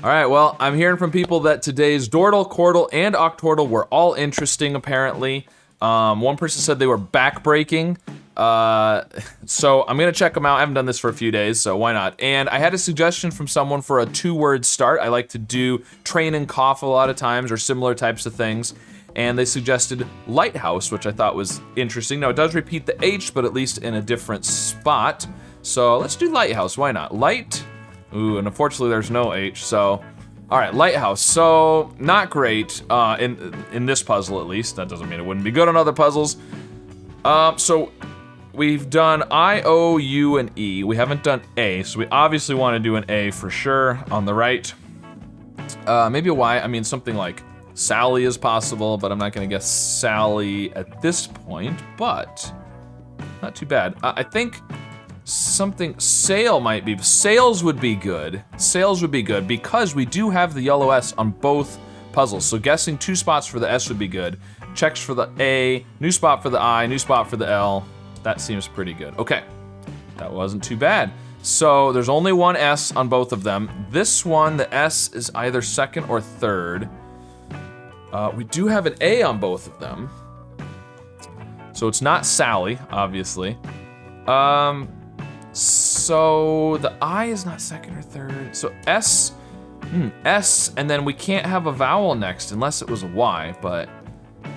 All right, well, I'm hearing from people that today's Dordle, Quordle, and Octordle were all interesting, apparently. One person said they were backbreaking. So I'm gonna check them out. I haven't done this for a few days, so why not? And I had a suggestion from someone for a 2-word start. I like to do train and cough a lot of times, or similar types of things. And they suggested lighthouse, which I thought was interesting. Now, it does repeat the H, but at least in a different spot. So let's do lighthouse, why not? Light. Ooh, and unfortunately there's no H, so. All right, lighthouse, so not great in this puzzle at least. That doesn't mean it wouldn't be good on other puzzles. So we've done I, O, U, and E. We haven't done A, so we obviously want to do an A for sure on the right. Maybe a Y, I mean something like Sally is possible, but I'm not gonna guess Sally at this point, but not too bad. I think something, sail might be, sails would be good. Sails would be good because we do have the yellow S on both puzzles. So guessing 2 spots for the S would be good. Checks for the A, new spot for the I, new spot for the L. That seems pretty good. Okay, that wasn't too bad. So there's only one S on both of them. This one, the S is either second or third. We do have an A on both of them. So it's not Sally, obviously. So the I is not second or third. So S, S, and then we can't have a vowel next unless it was a Y, but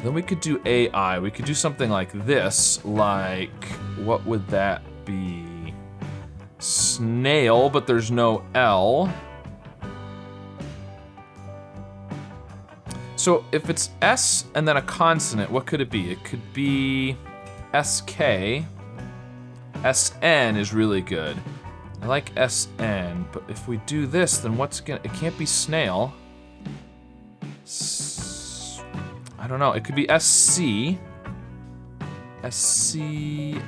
then we could do AI. We could do something like this, like, what would that be? Snail, but there's no L. So if it's S and then a consonant, what could it be? It could be SK. SN is really good. I like SN, but if we do this, then what's gonna, it can't be snail. I don't know, it could be SC. SCA.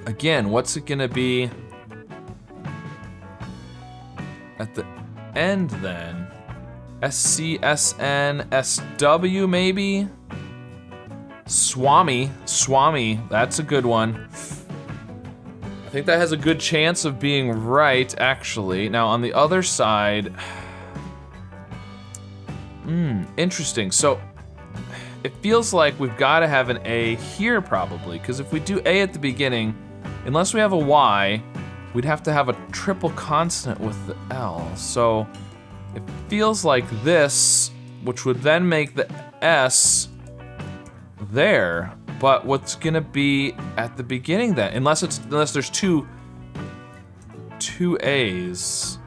Again, what's it gonna be at the end then? SCSN, SW maybe? Swami, that's a good one. I think that has a good chance of being right, actually. Now, on the other side, interesting. So, it feels like we've got to have an A here, probably, because if we do A at the beginning, unless we have a Y, we'd have to have a triple consonant with the L. So, it feels like this, which would then make the S there, but what's gonna be at the beginning then? Unless there's two A's.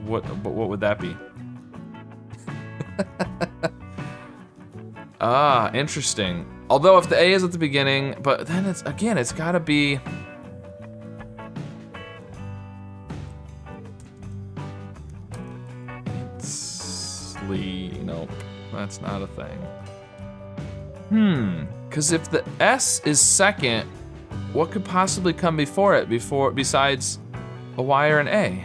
What would that be? Ah, interesting. Although if the A is at the beginning, but then it's gotta be. Nope. That's not a thing. Because if the S is second, what could possibly come before it besides a Y or an A?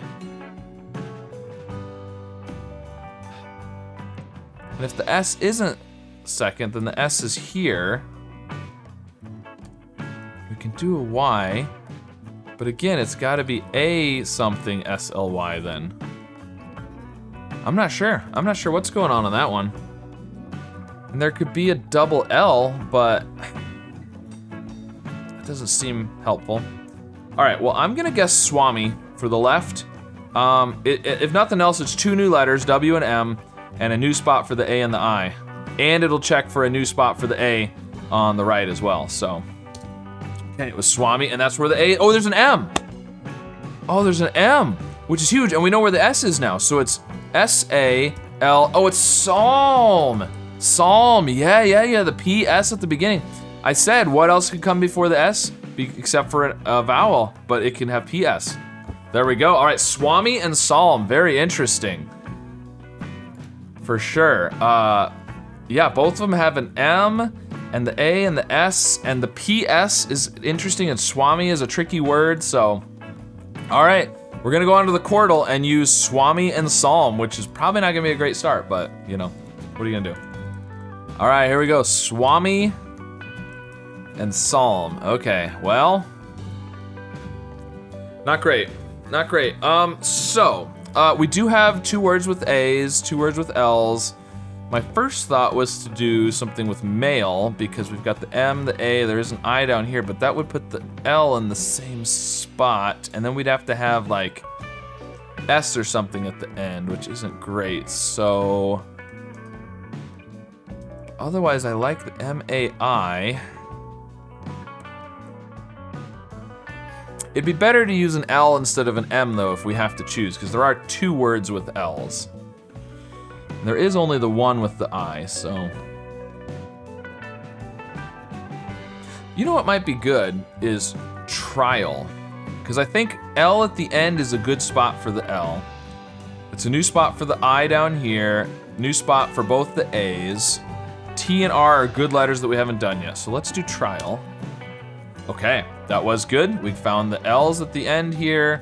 And if the S isn't second, then the S is here. We can do a Y, but again, it's gotta be A something SLY then. I'm not sure what's going on that one. And there could be a double L, but that doesn't seem helpful. All right, well, I'm gonna guess Swami for the left. If nothing else, it's 2 new letters, W and M, and a new spot for the A and the I. And it'll check for a new spot for the A on the right as well, so. Okay, it was Swami, and that's where the A, oh, there's an M. Oh, there's an M, which is huge, and we know where the S is now, so it's S-A-L, oh, it's Psalm. Psalm, yeah, the P-S at the beginning. I said, what else could come before the S? Except for a vowel, but it can have P-S. There we go, all right, Swami and Psalm, very interesting. For sure, yeah, both of them have an M, and the A and the S, and the P-S is interesting, and Swami is a tricky word, so. All right, we're gonna go on to the Quordle and use Swami and Psalm, which is probably not gonna be a great start, but you know, what are you gonna do? All right, here we go, Swami and Psalm. Okay, well, Not great. Not great. So we do have 2 words with A's, 2 words with L's. My first thought was to do something with male because we've got the M, the A, there is an I down here, but that would put the L in the same spot, and then we'd have to have like S or something at the end, which isn't great. So otherwise, I like the M-A-I. It'd be better to use an L instead of an M though if we have to choose, because there are 2 words with L's. There is only the one with the I, so. You know what might be good is trial. Because I think L at the end is a good spot for the L. It's a new spot for the I down here, new spot for both the A's. T and R are good letters that we haven't done yet, so let's do trial. Okay, that was good. We found the L's at the end here.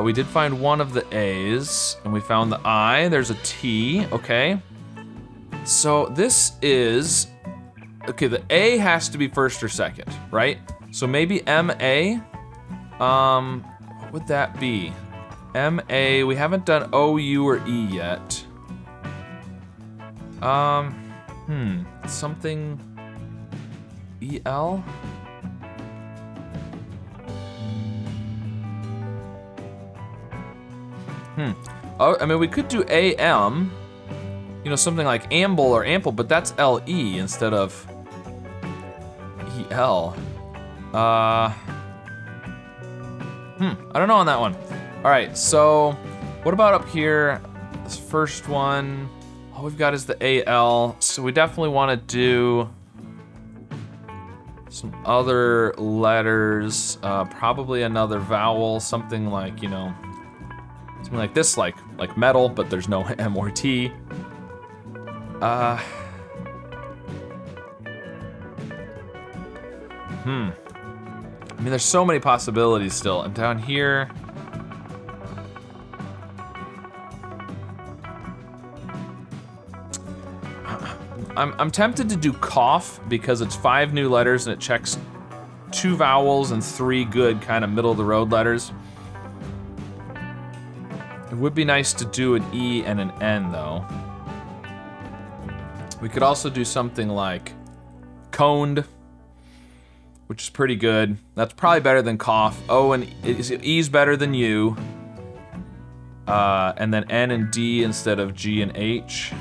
We did find one of the A's, and we found the I. There's a T, okay. So this is, okay, the A has to be first or second, right? So maybe M-A, what would that be? M-A, we haven't done O-U or E yet. Something, E-L? Oh, I mean, we could do AM, you know, something like amble or ample, but that's LE instead of EL. I don't know on that one. All right, so what about up here? This first one, all we've got is the AL, so we definitely want to do some other letters, probably another vowel, something like, you know, something like this, like metal, but there's no M or T. I mean, there's so many possibilities still. And down here, I'm tempted to do cough because it's 5 new letters and it checks 2 vowels and 3 good kind of middle of the road letters. It would be nice to do an E and an N though. We could also do something like coned, which is pretty good. That's probably better than cough. O and E's better than U. And then N and D instead of G and H.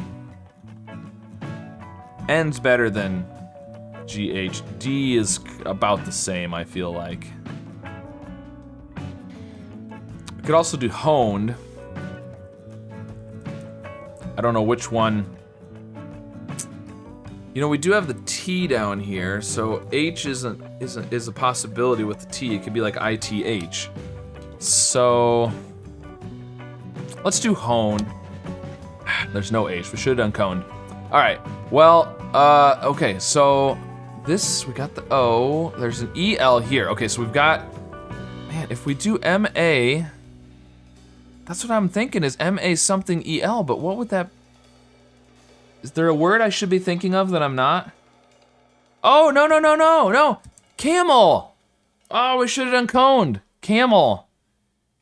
N's better than GH. D is about the same, I feel like. We could also do honed. I don't know which one. You know, we do have the T down here, so H is a possibility with the T. It could be like ITH. So let's do honed. There's no H. We should have done coned. All right. Well, okay. So this, we got the O. There's an EL here. Okay, so we've got, man, if we do MA, that's what I'm thinking is MA something EL, but what would that, is there a word I should be thinking of that I'm not? Oh, no. Camel. Oh, we should have done coned. Camel.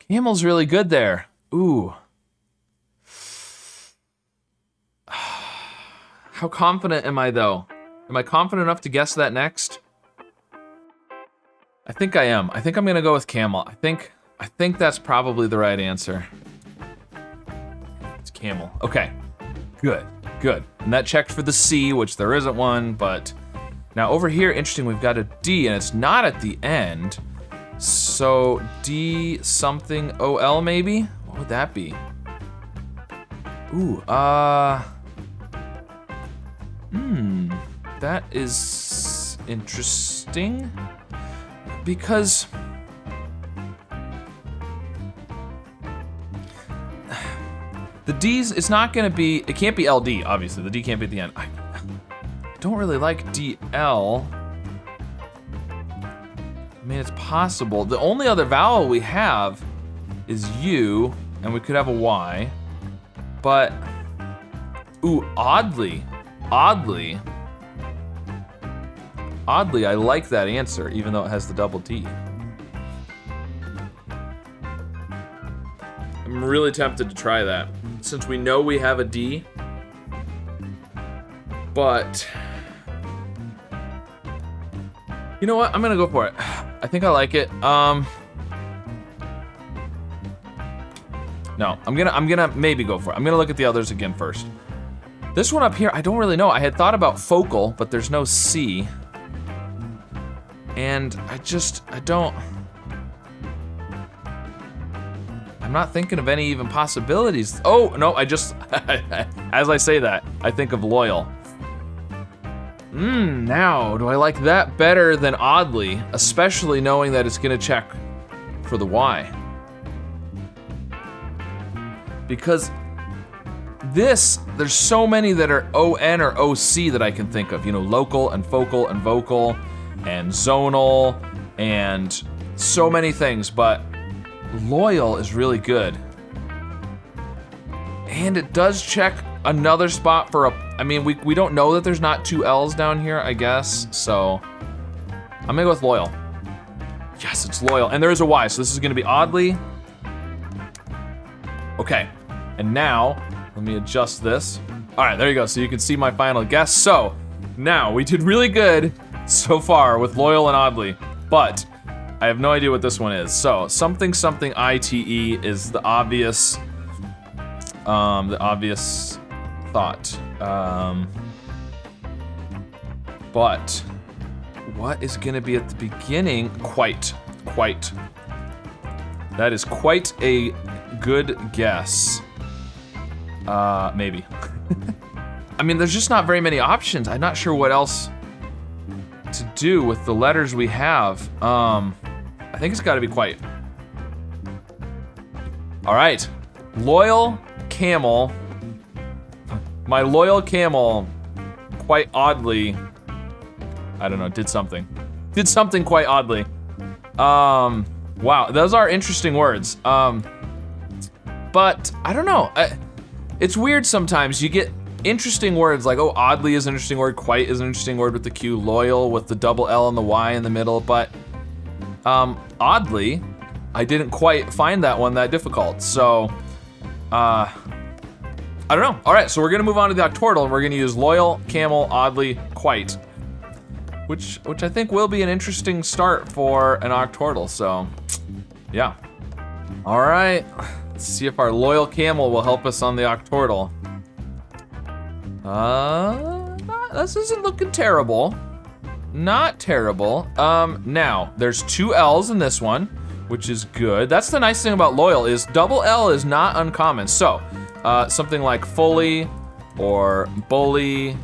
Camel's really good there. Ooh. How confident am I though? Am I confident enough to guess that next? I think I am. I think I'm gonna go with camel. I think that's probably the right answer. It's camel. Okay. Good. And that checked for the C, which there isn't one, but now over here, interesting, we've got a D and it's not at the end. So D something OL maybe? What would that be? Ooh, that is interesting because the D's, it's not gonna be, it can't be LD, obviously. The D can't be at the end. I don't really like DL. I mean, it's possible. The only other vowel we have is U, and we could have a Y, but, ooh, oddly, I like that answer, even though it has the double D. I'm really tempted to try that, since we know we have a D. But you know what? I'm gonna go for it. I think I like it. No, I'm gonna maybe go for it. I'm gonna look at the others again first. This one up here, I don't really know. I had thought about focal, but there's no C. And I'm not thinking of any even possibilities. Oh, no, as I say that, I think of loyal. Now, do I like that better than oddly, especially knowing that it's gonna check for the Y? Because there's so many that are ON or OC that I can think of, you know, local and focal and vocal and zonal and so many things, but loyal is really good. And it does check another spot for I mean, we don't know that there's not 2 L's down here, I guess, so I'm gonna go with loyal. Yes, it's loyal, and there is a Y, so this is gonna be oddly. Okay, and now, let me adjust this. All right, there you go, so you can see my final guess. So, now, we did really good so far with loyal and oddly, but I have no idea what this one is. So, something something ITE is the obvious thought. But what is gonna be at the beginning? Quite. That is quite a good guess. Maybe. I mean, there's just not very many options. I'm not sure what else to do with the letters we have. I think it's gotta be quite. All right, loyal camel. My loyal camel, quite oddly, I don't know, did something quite oddly. Wow, those are interesting words. But I don't know. It's weird sometimes. You get interesting words like, oh, oddly is an interesting word, quite is an interesting word with the Q, loyal with the double L and the Y in the middle, but oddly, I didn't quite find that one that difficult. So, I don't know. All right, so we're gonna move on to the Octordle, and we're gonna use loyal, camel, oddly, quite, which I think will be an interesting start for an Octordle. So, yeah. All right, let's see if our loyal camel will help us on the Octordle. This isn't looking terrible. Not terrible. Now, there's 2 L's in this one, which is good. That's the nice thing about loyal is double L is not uncommon. So, something like fully, or bully,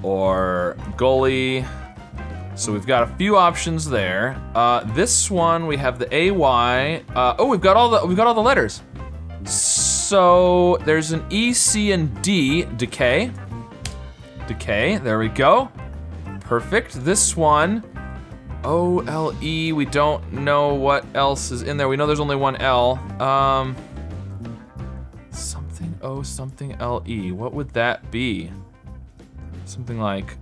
or gully. So we've got a few options there. This one we have the AY. Oh, we've got all the letters. So there's an E, C, and D. Decay. Decay. There we go. Perfect. This one, OLE. We don't know what else is in there. We know there's only one L. Something O, something LE. What would that be? Something like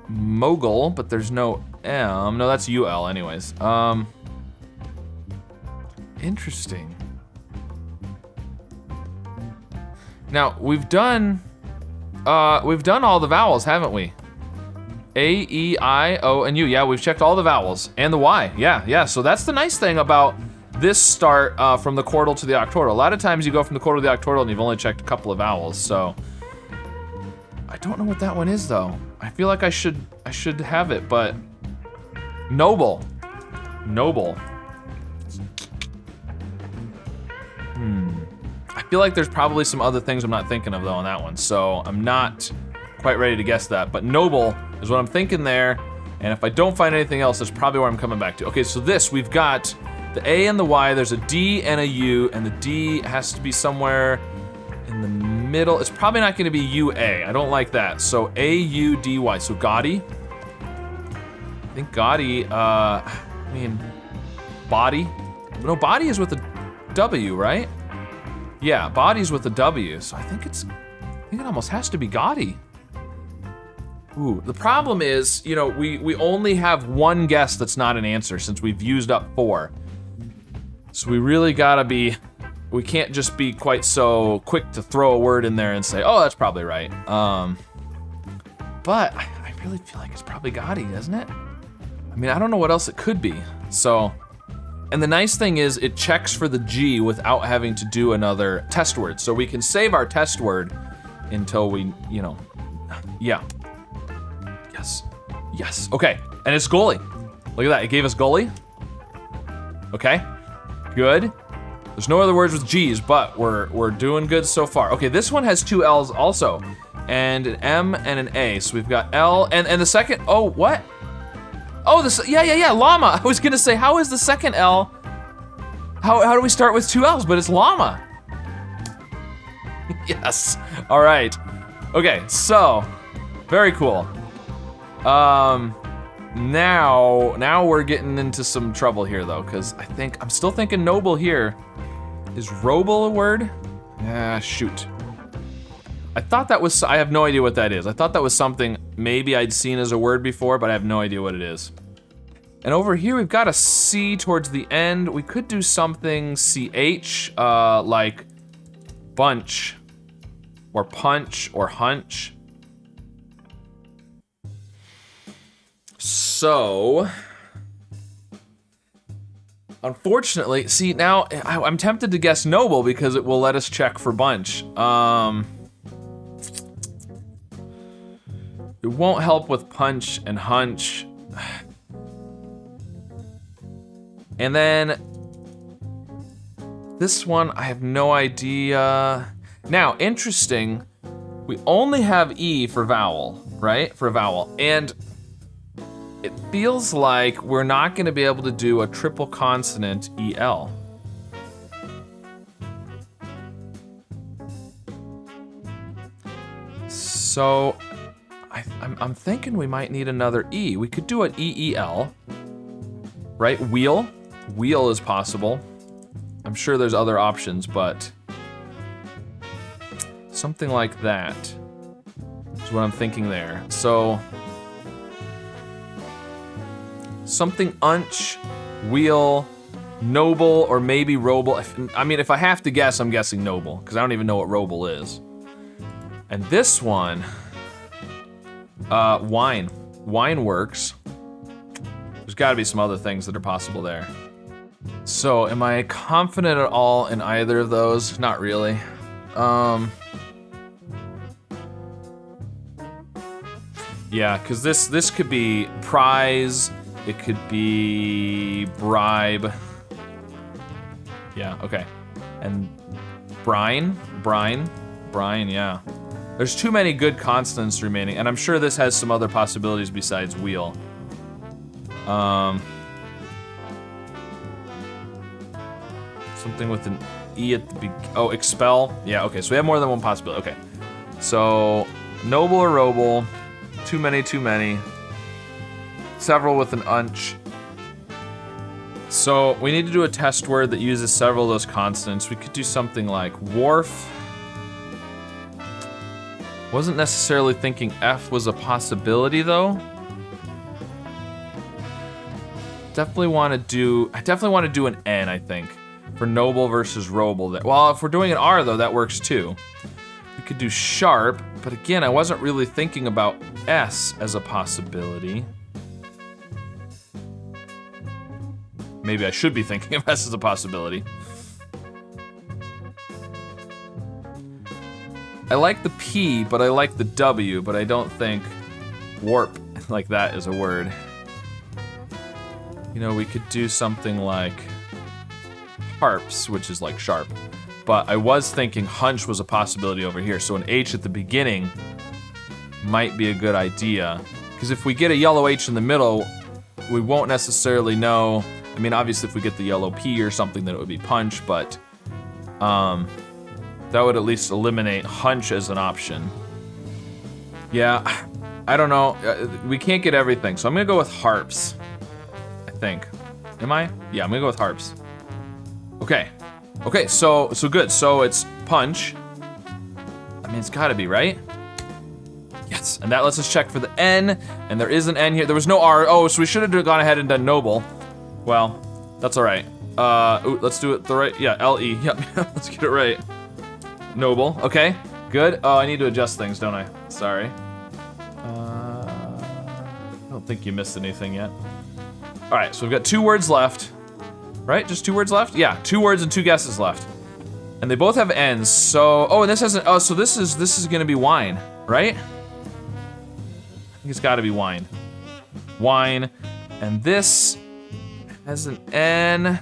mogul, but there's no M. No, that's UL anyways. Interesting. Now, we've done all the vowels, haven't we? A, E, I, O, and U. Yeah, we've checked all the vowels. And the Y. Yeah. So that's the nice thing about this start from the Quordle to the Octordle. A lot of times you go from the Quordle to the Octordle and you've only checked a couple of vowels, so. I don't know what that one is, though. I feel like I should have it, but. Noble. Noble. I feel like there's probably some other things I'm not thinking of, though, on that one, so I'm not quite ready to guess that. But noble is what I'm thinking there, and if I don't find anything else, that's probably where I'm coming back to. Okay, so this, we've got the A and the Y, there's a D and a U, and the D has to be somewhere in the middle. It's probably not gonna be UA, I don't like that. So A-U-D-Y, so gaudy. I think gaudy, I mean, body. No, body is with a W, right? Yeah, body's with a W, so I think it almost has to be gaudy. Ooh, the problem is, you know, we only have one guess that's not an answer since we've used up 4. So we really gotta be we can't just be quite so quick to throw a word in there and say, oh, that's probably right. But I really feel like it's probably Gotti, doesn't it? I mean, I don't know what else it could be. So, and the nice thing is it checks for the G without having to do another test word. So we can save our test word until we, you know, yeah. Yes, yes, okay. And it's goalie. Look at that, it gave us goalie. Okay, good. There's no other words with G's, but we're doing good so far. Okay, this one has 2 L's also, and an M and an A. So we've got L, and the second, oh, what? Oh, this, yeah, llama. I was gonna say, how is the second L? How do we start with 2 L's, but it's llama? Yes, all right. Okay, so, very cool. Now we're getting into some trouble here though, because I'm still thinking noble here. Is roble a word? Ah, shoot. I thought that was, I have no idea what that is. I thought that was something maybe I'd seen as a word before, but I have no idea what it is. And over here we've got a C towards the end. We could do something CH, like bunch, or punch, or hunch. So, unfortunately, see now I'm tempted to guess noble because it will let us check for bunch. It won't help with punch and hunch. And then this one, I have no idea. Now, interesting, we only have E for vowel, right? For vowel, and it feels like we're not gonna be able to do a triple consonant EL. So, I'm thinking we might need another E. We could do an EEL, right? Wheel is possible. I'm sure there's other options, but something like that is what I'm thinking there. So, something unch, wheel, noble, or maybe roble. I mean, if I have to guess, I'm guessing noble, because I don't even know what roble is. And this one, wine. Wine works. There's gotta be some other things that are possible there. So, am I confident at all in either of those? Not really. Yeah, because this could be prize, it could be bribe. Yeah, okay. And brine, yeah. There's too many good consonants remaining, and I'm sure this has some other possibilities besides wheel. Something with an E at the beginning. Oh, expel. Yeah, okay, so we have more than one possibility. Okay. So, noble or roble. Too many. Several with an unch. So, we need to do a test word that uses several of those consonants. We could do something like wharf. Wasn't necessarily thinking F was a possibility though. I definitely want to do an N, I think, for noble versus roble. Well, if we're doing an R though, that works too. We could do sharp, but again, I wasn't really thinking about S as a possibility. Maybe I should be thinking of S as a possibility. I like the P, but I like the W, but I don't think warp like that is a word. You know, we could do something like harps, which is like sharp. But I was thinking hunch was a possibility over here, so an H at the beginning might be a good idea. Because if we get a yellow H in the middle, we won't necessarily know. I mean, obviously if we get the yellow P or something, then it would be punch, but that would at least eliminate hunch as an option. Yeah, I don't know. We can't get everything, so I'm gonna go with harps, I think. Am I? Yeah, I'm gonna go with harps. Okay, so good. So it's punch. I mean, it's gotta be, right? Yes, and that lets us check for the N, and there is an N here. There was no R. Oh, so we should have gone ahead and done noble. Well, that's all right. Ooh, let's do it the right, yeah, L-E, yep, let's get it right. Noble, okay, good. Oh, I need to adjust things, don't I? Sorry. I don't think you missed anything yet. All right, so we've got 2 words left, right? Just 2 words left? Yeah, 2 words and 2 guesses left. And they both have N's, so, oh, and this hasn't, oh, so this is gonna be wine, right? I think it's gotta be wine. Wine, and this has an N.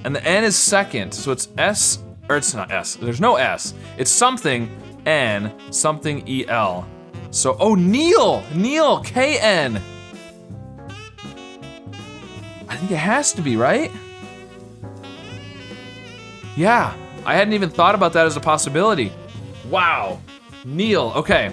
And the N is second, so it's S, or it's not S, there's no S. It's something N, something E-L. So, oh, Neil, K-N. I think it has to be, right? Yeah, I hadn't even thought about that as a possibility. Wow, Neil, okay.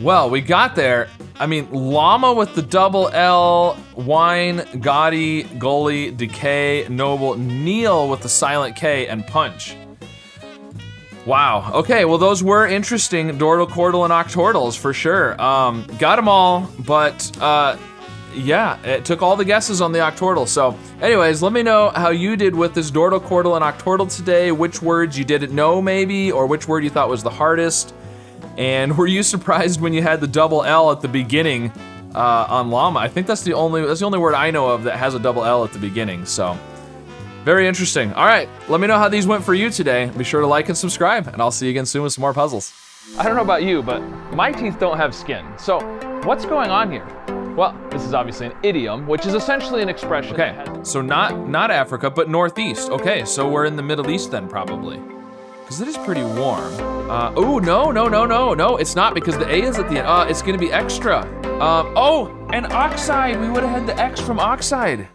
Well, we got there. I mean, llama with the double L, wine, gaudy, gully, decay, noble, Neil with the silent K, and punch. Wow, okay, well those were interesting Dordle, Quordle, and Octordles for sure. Got them all, but yeah, it took all the guesses on the Octordle. So anyways, let me know how you did with this Dordle, Quordle, and Octordle today, which words you didn't know maybe, or which word you thought was the hardest. And were you surprised when you had the double L at the beginning on llama? I think that's the only word I know of that has a double L at the beginning, so. Very interesting. All right, let me know how these went for you today. Be sure to like and subscribe, and I'll see you again soon with some more puzzles. I don't know about you, but my teeth don't have skin. So what's going on here? Well, this is obviously an idiom, which is essentially an expression. Okay, so not Africa, but Northeast. Okay, so we're in the Middle East then, probably. Because it is pretty warm. Oh, no, it's not, because the A is at the end. It's gonna be extra. Oh, and oxide, we would have had the X from oxide.